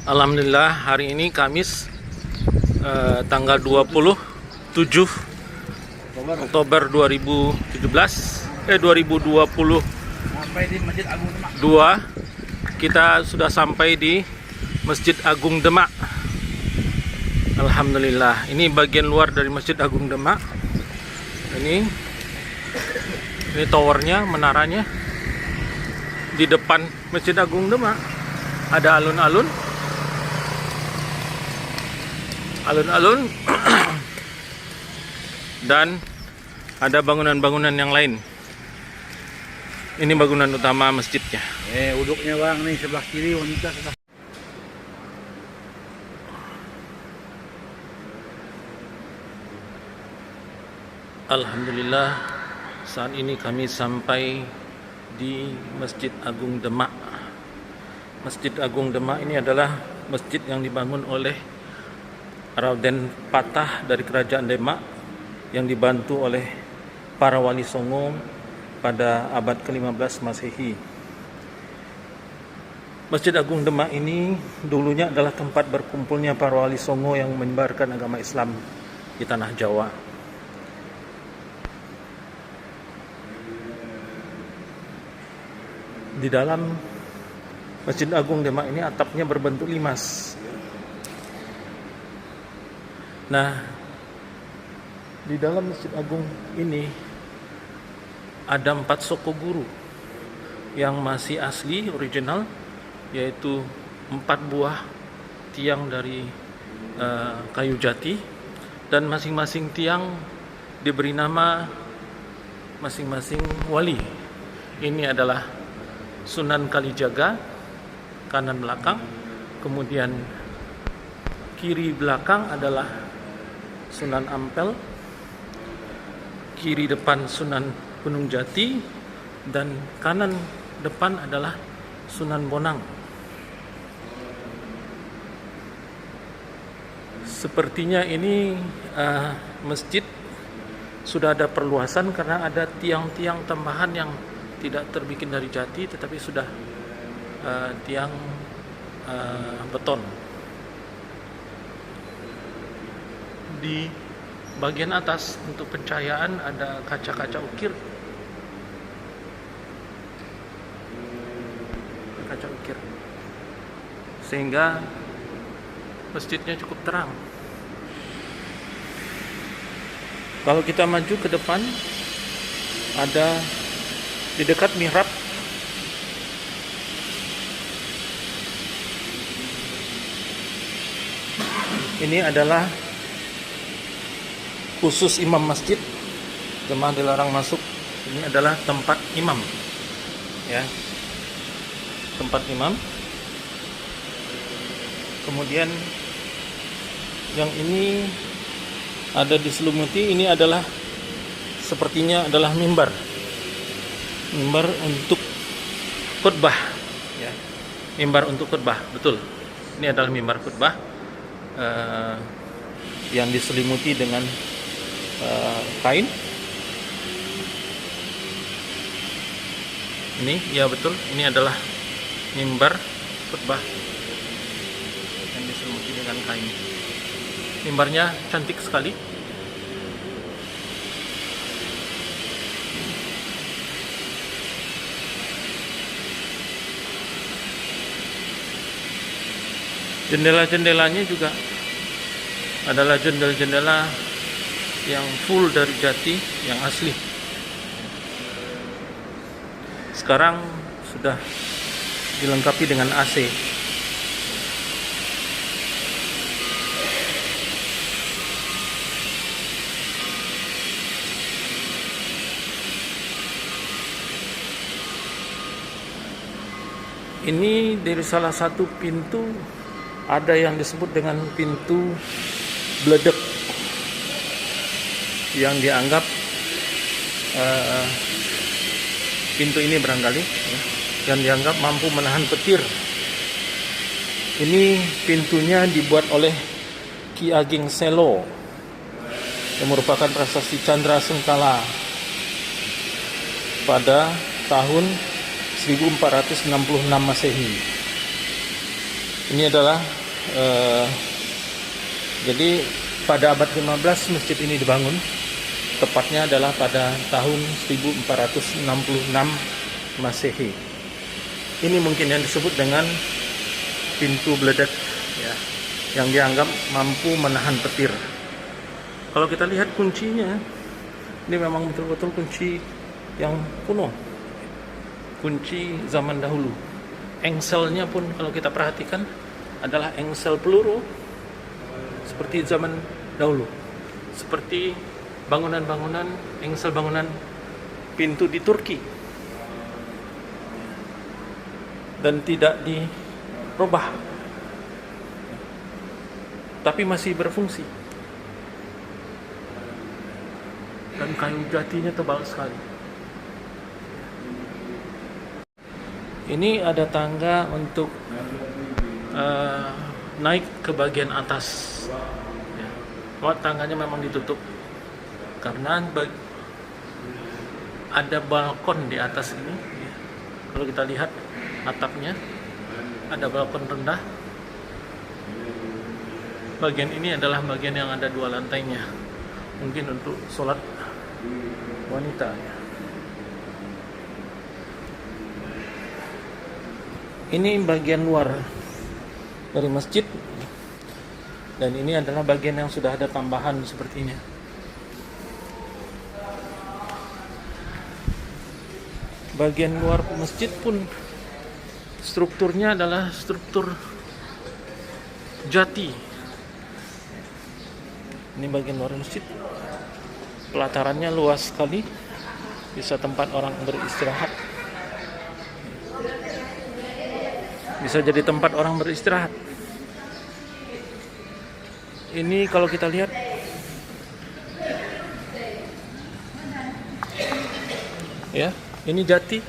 Alhamdulillah hari ini Kamis tanggal 27 Oktober 2020 Sampai di Masjid Agung Demak. kita sudah sampai di Masjid Agung Demak. Alhamdulillah, ini bagian luar dari Masjid Agung Demak. Ini towernya, menaranya. Di depan Masjid Agung Demak ada alun-alun dan ada bangunan-bangunan yang lain. Ini bangunan utama masjidnya. Uduknya bang nih, sebelah kiri wanita sebelah. Alhamdulillah, saat ini kami sampai di Masjid Agung Demak. Masjid Agung Demak ini adalah masjid yang dibangun oleh Raden Patah dari Kerajaan Demak yang dibantu oleh para wali songo pada abad ke-15 Masehi. Masjid Agung Demak ini dulunya adalah tempat berkumpulnya para wali songo yang menyebarkan agama Islam di tanah Jawa. Di dalam Masjid Agung Demak ini atapnya berbentuk limas. Nah, di dalam Masjid Agung ini ada 4 soko guru yang masih asli, original, yaitu 4 buah tiang dari kayu jati, dan masing-masing tiang diberi nama masing-masing wali. Ini adalah Sunan Kalijaga, kanan belakang, kemudian kiri belakang adalah Sunan Ampel, kiri depan Sunan Gunung Jati, dan kanan depan adalah Sunan Bonang. Sepertinya ini masjid sudah ada perluasan karena ada tiang-tiang tambahan yang tidak terbikin dari jati tetapi sudah tiang beton. Di bagian atas untuk pencahayaan ada kaca-kaca ukir. Kaca ukir. Sehingga masjidnya cukup terang. Kalau kita maju ke depan, ada di dekat mihrab ini adalah khusus imam masjid, jemaah dilarang masuk. Ini adalah tempat imam, ya, tempat imam. Kemudian yang ini ada diselimuti, ini adalah sepertinya adalah mimbar untuk khutbah, ya, mimbar untuk khutbah, betul. Ini adalah mimbar khutbah yang diselimuti dengan kain. Ini, ya betul, ini adalah mimbar khutbah yang diselimuti dengan kain. Mimbarnya cantik sekali. Jendela-jendelanya juga adalah jendela-jendela yang full dari jati, yang asli. Sekarang sudah dilengkapi dengan AC. Ini dari salah satu pintu, ada yang disebut dengan pintu bledek, yang dianggap pintu ini barangkali yang dianggap mampu menahan petir. Ini pintunya dibuat oleh Ki Ageng Selo yang merupakan prasasti Chandra Sengkala pada tahun 1466 Masehi. Ini adalah jadi pada abad 15 masjid ini dibangun. Tepatnya adalah pada tahun 1466 Masehi. Ini mungkin yang disebut dengan pintu beledak, ya, yang dianggap mampu menahan petir. Kalau kita lihat kuncinya, ini memang betul-betul kunci yang kuno, kunci zaman dahulu. Engselnya pun kalau kita perhatikan adalah engsel peluru seperti zaman dahulu, seperti bangunan-bangunan, engsel bangunan pintu di Turki, dan tidak dirubah, tapi masih berfungsi, dan kayu jatinya tebal sekali. Ini ada tangga untuk naik ke bagian atas, ya. Tangganya memang ditutup karena ada balkon di atas ini, ya. Kalau kita lihat atapnya ada balkon rendah. Bagian ini adalah bagian yang ada 2 lantainya, mungkin untuk sholat wanita, ya. Ini bagian luar dari masjid, dan ini adalah bagian yang sudah ada tambahan seperti ini. Bagian luar masjid pun strukturnya adalah struktur jati. Ini bagian luar masjid, pelatarannya luas sekali, bisa tempat orang beristirahat. Bisa jadi tempat orang beristirahat. Ini kalau kita lihat, ya, ini jati,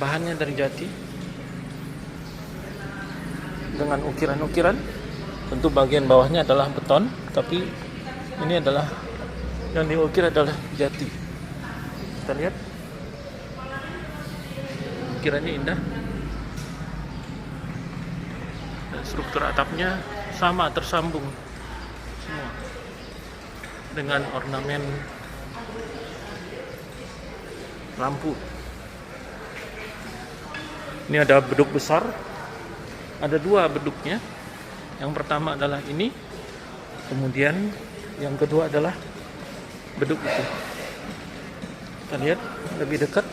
bahannya dari jati dengan ukiran-ukiran. Tentu bagian bawahnya adalah beton, tapi ini adalah yang diukir adalah jati. Kita lihat ukirannya indah. Struktur atapnya sama, tersambung semua dengan ornamen lampu. Ini ada beduk besar, ada 2 beduknya. Yang pertama adalah ini, kemudian yang kedua adalah beduk itu. Kita lihat lebih dekat.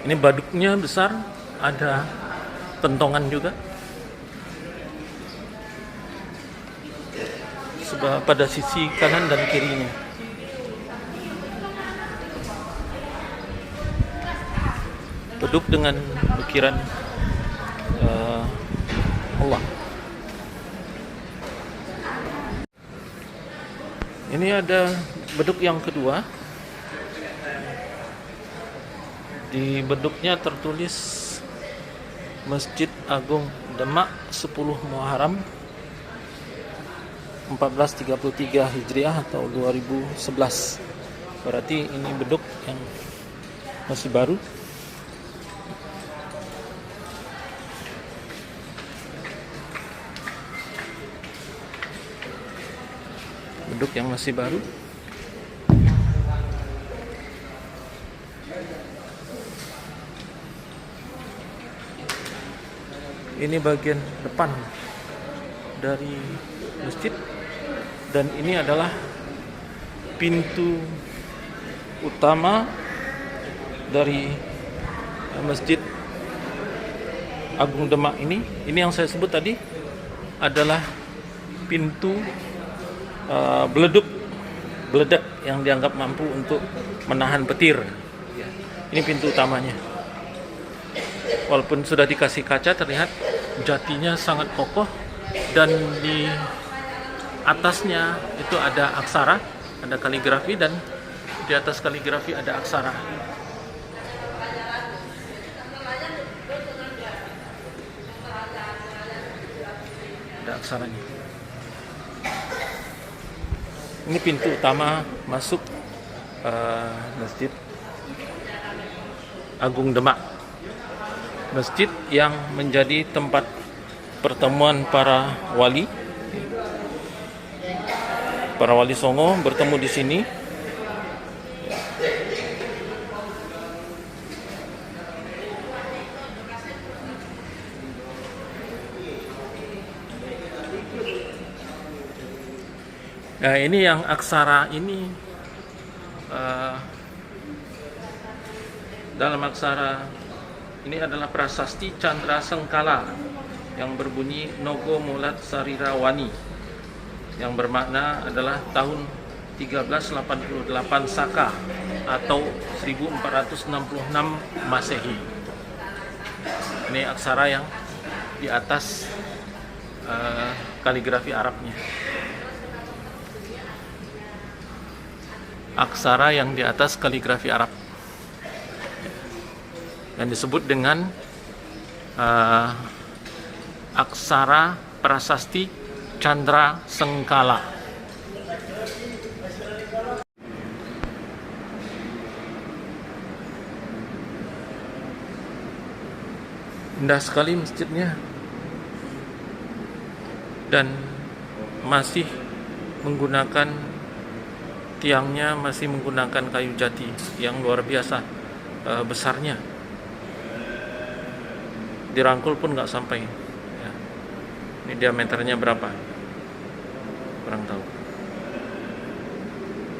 Ini baduknya besar, ada kentongan juga. Sebab pada sisi kanan dan kirinya. Beduk dengan ukiran Allah. Ini ada beduk yang kedua. Di beduknya tertulis Masjid Agung Demak 10 Muharram 1433 Hijriah atau 2011. Berarti ini beduk yang masih baru. Beduk yang masih baru. Ini bagian depan dari masjid, dan ini adalah pintu utama dari Masjid Agung Demak ini. Ini yang saya sebut tadi adalah pintu beledak yang dianggap mampu untuk menahan petir. Ini pintu utamanya. Walaupun sudah dikasih kaca, terlihat jatinya sangat kokoh, dan di atasnya itu ada aksara, ada kaligrafi, dan di atas kaligrafi ada aksara. Ada aksaranya. Ini pintu utama masuk masjid. Agung Demak. Masjid yang menjadi tempat pertemuan para wali. Para wali Songo bertemu di sini. Nah, ini yang aksara ini dalam aksara ini adalah prasasti Candra Sengkala yang berbunyi Nogo Mulat Sarira Wani, yang bermakna adalah tahun 1388 Saka atau 1466 Masehi. Ini aksara yang di atas kaligrafi Arabnya. Aksara yang di atas kaligrafi Arab yang disebut dengan aksara prasasti Candra Sengkala. Indah sekali masjidnya dan masih menggunakan tiangnya masih menggunakan kayu jati yang luar biasa besarnya. Dirangkul pun nggak sampai ya. Ini diameternya berapa kurang tahu.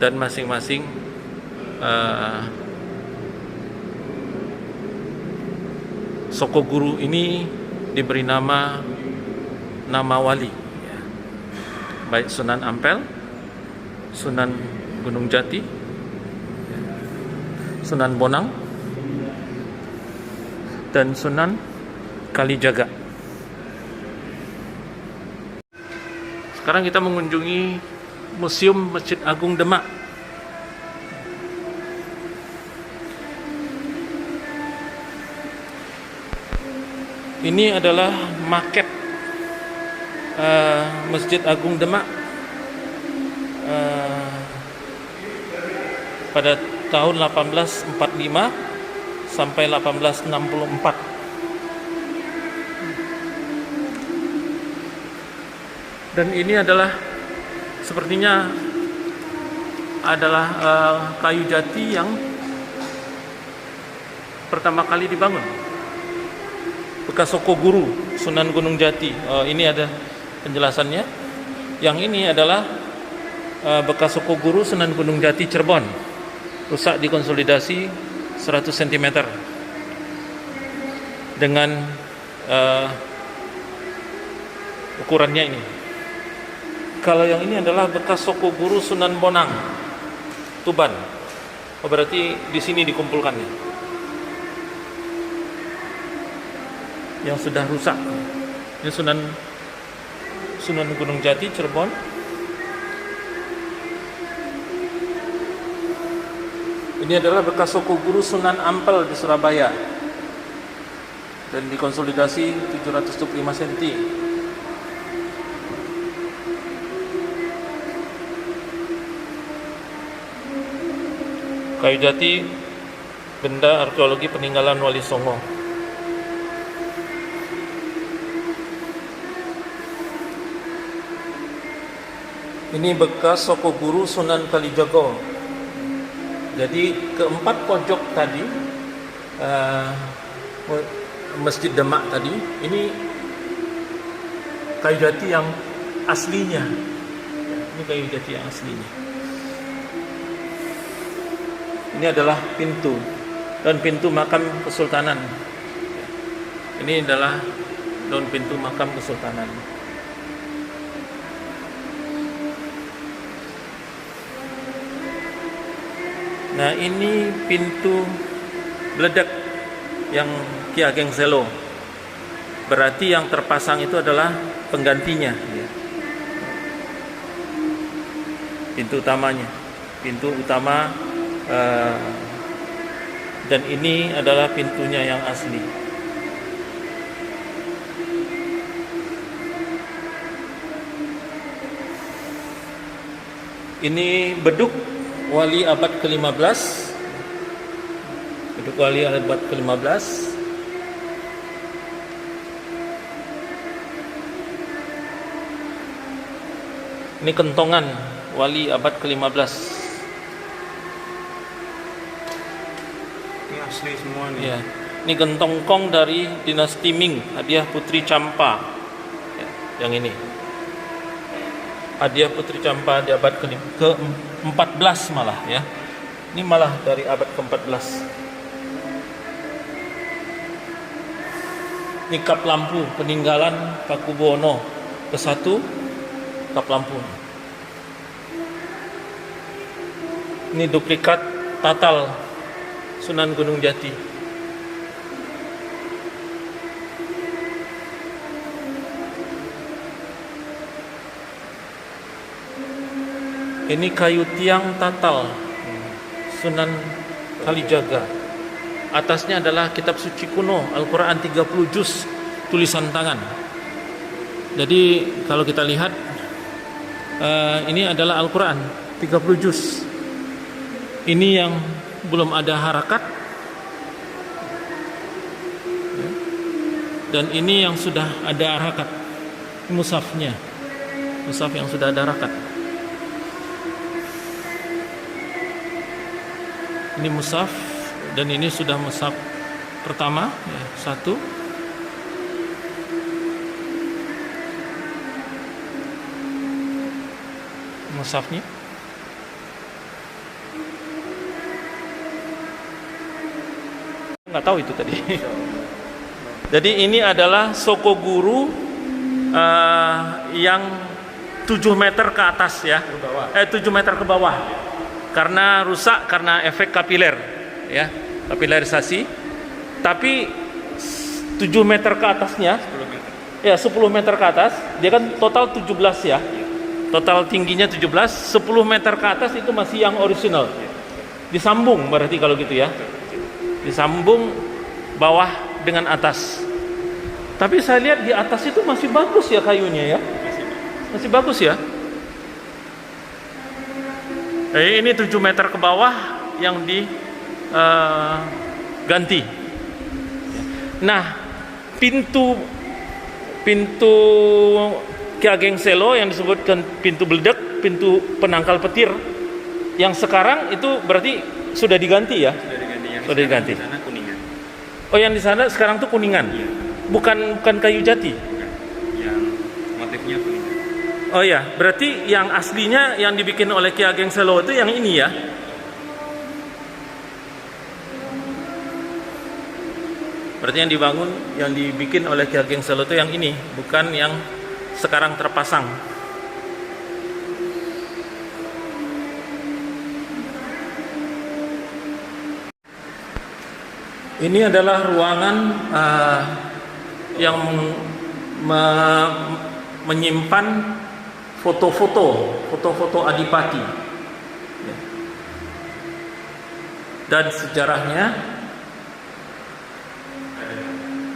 Dan masing-masing Soko Guru ini diberi nama wali ya. Baik Sunan Ampel, Sunan Gunung Jati, Sunan Bonang, dan Sunan Kalijaga. Sekarang kita mengunjungi Museum Masjid Agung Demak. Ini adalah maket Masjid Agung Demak pada tahun 1845 sampai 1864. Dan ini adalah sepertinya adalah kayu jati yang pertama kali dibangun. Bekas Soko Guru Sunan Gunung Jati. Ini ada penjelasannya. Yang ini adalah bekas Soko Guru Sunan Gunung Jati Cirebon. Rusak dikonsolidasi 100 cm dengan ukurannya ini. Kalau yang ini adalah bekas Soko Guru Sunan Bonang Tuban. Berarti di sini dikumpulkannya. Yang sudah rusak. Ini Sunan Gunung Jati Cirebon. Ini adalah bekas Soko Guru Sunan Ampel di Surabaya dan dikonsolidasi 725 cm. Kayu jati, benda arkeologi peninggalan Wali Songo. Ini bekas Soko Guru Sunan Kalijaga. Jadi keempat pojok tadi Masjid Demak tadi ini kayu jati yang aslinya. Ini kayu jati yang aslinya. Ini adalah pintu dan pintu makam kesultanan. Ini adalah daun pintu makam kesultanan. Nah, ini pintu beledak yang Ki Ageng Selo. Berarti yang terpasang itu adalah penggantinya. Pintu utamanya, pintu utama, dan ini adalah pintunya yang asli. Ini beduk wali abad ke-15. Duduk wali abad ke-15. Ini kentongan wali abad ke-15. Ini asli semua nih. Ya. Ini gentongkong dari dinasti Ming, hadiah Putri Champa. Ya, yang ini. Hadiah Putri Champa di abad ke-14 malah ya. Ini malah dari abad ke-14. Ini kap lampu peninggalan Pakubuwono ke-1, kap lampu. Ini duplikat tatal Sunan Gunung Jati. Ini kayu tiang tatal Sunan Kalijaga. Atasnya adalah kitab suci kuno Al-Quran 30 juz tulisan tangan. Jadi kalau kita lihat ini adalah Al-Quran 30 juz. Ini yang belum ada harakat. Dan ini yang sudah ada harakat. Mushafnya. Mushaf yang sudah ada harakat. Ini mushaf dan ini sudah mushaf pertama ya, 1. Mushafnya. Nggak tahu itu tadi. Jadi ini adalah Sokoguru yang 7 meter ke atas ya. 7 meter ke bawah. Karena rusak karena efek kapiler ya, kapilerisasi. Tapi 7 meter ke atasnya 10 meter. ya 10 meter ke atas, dia kan total 17 ya. Total tingginya 17, 10 meter ke atas itu masih yang original. Disambung berarti kalau gitu ya. Disambung bawah dengan atas. Tapi saya lihat di atas itu masih bagus ya kayunya ya. Masih bagus ya. Ini 7 meter ke bawah yang diganti. Nah, pintu Ki Ageng Selo yang disebutkan pintu beledek, pintu penangkal petir, yang sekarang itu berarti sudah diganti ya? Sudah diganti. Yang Sudah diganti. Di sana kuningan. Oh, yang di sana sekarang tuh kuningan. Iya. Bukan kayu jati. Bukan. Yang motifnya kuningan. Oh ya, berarti yang aslinya yang dibikin oleh Ki Ageng Selo itu yang ini ya. Berarti yang dibangun, yang dibikin oleh Ki Ageng Selo itu yang ini, bukan yang sekarang terpasang. Ini adalah ruangan yang menyimpan foto-foto Adipati dan sejarahnya.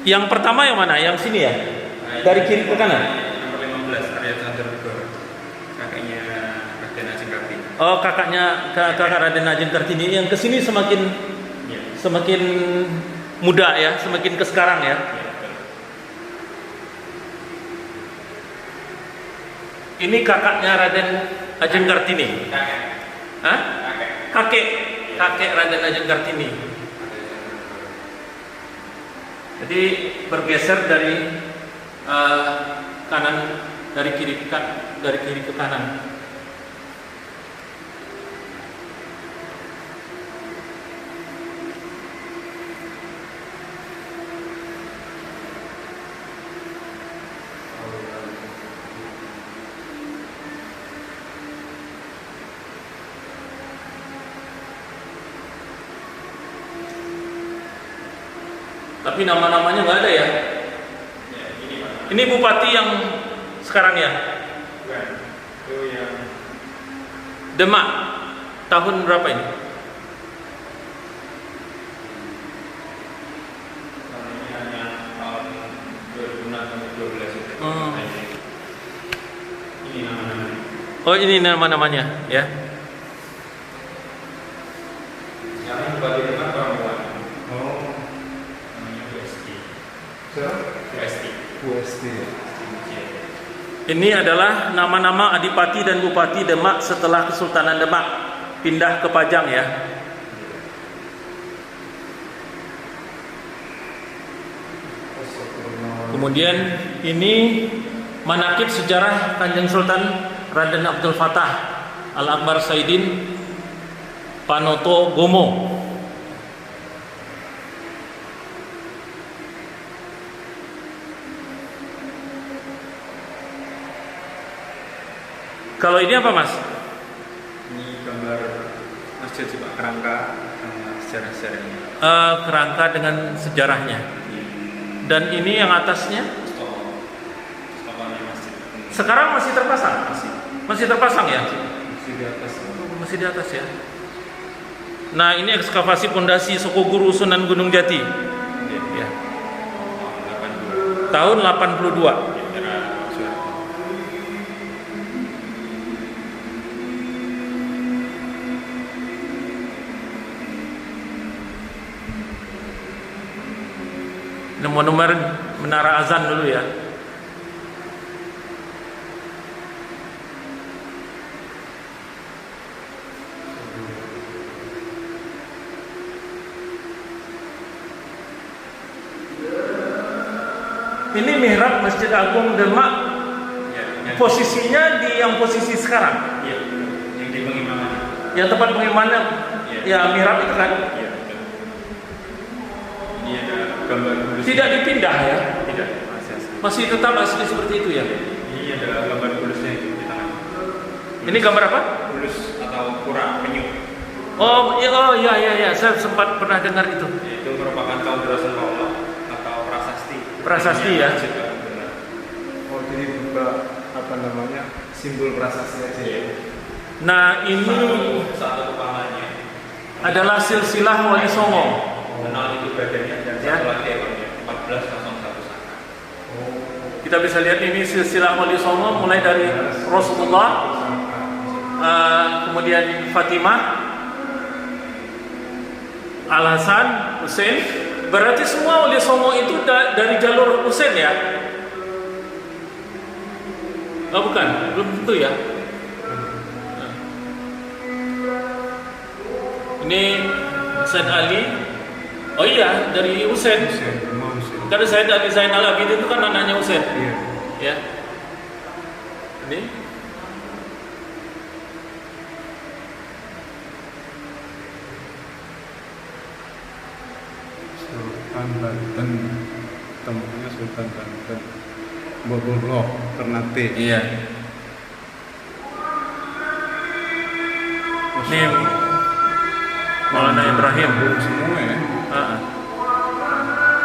Yang pertama yang mana? Yang sini ya? Dari kiri ke kanan? Nomor 15, Arya Chandra Negoro. Kakaknya Raden Ajeng Kartini. Oh, kakak Raden Ajeng Kartini. Yang kesini semakin muda ya, semakin ke sekarang ya. Ini kakaknya Raden Ajeng Kartini. Hah? Kakek Raden Ajeng Kartini. Jadi bergeser dari kanan, dari kiri ke kanan. Tapi nama-namanya nggak ada ya? Ini bupati yang sekarang ya? Bukan. Itu yang Demak. Tahun berapa ini? hanya tahun 2012 itu. Ini nama-namanya. Oh, ini nama-namanya ya. Sekarang bupati Demak perempuan. UST. UST. Ini adalah nama-nama Adipati dan Bupati Demak setelah Kesultanan Demak pindah ke Pajang ya. Kemudian ini manakib sejarah Kanjeng Sultan Raden Abdul Fattah Al-Akbar Saidin Panoto Gomo. Kalau ini apa Mas? Ini gambar Masjid Subak Kerangka sama sejarah-sejarahnya. Kerangka dengan sejarahnya. Dan ini yang atasnya Stokonya masjid. sekarang masih terpasang? Masih terpasang ya? Masih di atas. Masih di atas ya. Nah, ini ekskavasi pondasi Sokoguru Sunan Gunung Jati. Ya. Tahun 82. Era Soeharto. Nomor menara azan dulu ya. Ini mihrab Masjid Agung Demak. Ya, Posisinya di yang posisi sekarang. Iya, yang di pengimaman. Yang tempat pengimaman ya mihrab itu kan. Iya, betul. Ini ada gambar bulus. Tidak dipindah ya. Tidak, masih asli. Masih tetap asli seperti itu ya. Ini ada gambar bulusnya itu di tangan. Ini gambar apa? Bulus atau pura penyu. Oh iya, saya sempat pernah dengar itu. Itu merupakan kaum Rasulullah atau prasasti. Prasasti ya. Oh, jadi buka apa namanya simbol prasasti aja ya. Nah ini Satu kepalanya. adalah silsilah Wali Songo. Kenal itu badannya dan Ya. satu lagi ekornya. 1401 saka. Kita bisa lihat ini silsilah Wali Songo mulai dari Rasulullah, kemudian Fatimah, Al Hasan, Husain. Berarti semua Wali Songo itu dari jalur Husain ya? Oh bukan, belum tentu ya. Ini Said Ali. Oh iya, dari Husain. Karena Said Ali Zainal Abidin itu kan anaknya Husain. Iya. Ya. Ini Sultan Banten, temunya Sultan Banten. Bobolok, Ternate. iya. Ini Maulana Ibrahim. Semua ya.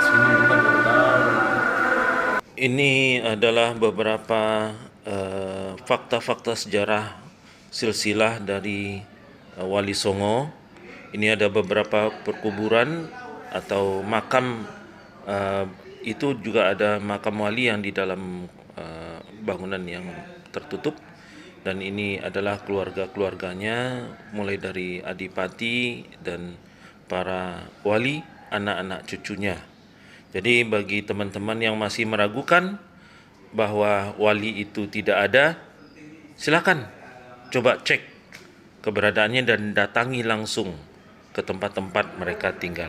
Sini kita baru tahu. Ini adalah beberapa fakta-fakta sejarah silsilah dari Wali Songo. Ini ada beberapa perkuburan atau makam, itu juga ada makam wali yang di dalam bangunan yang tertutup. Dan ini adalah keluarga-keluarganya, mulai dari adipati dan para wali, anak-anak cucunya. Jadi bagi teman-teman yang masih meragukan bahwa wali itu tidak ada, silakan coba cek keberadaannya dan datangi langsung ke tempat-tempat mereka tinggal.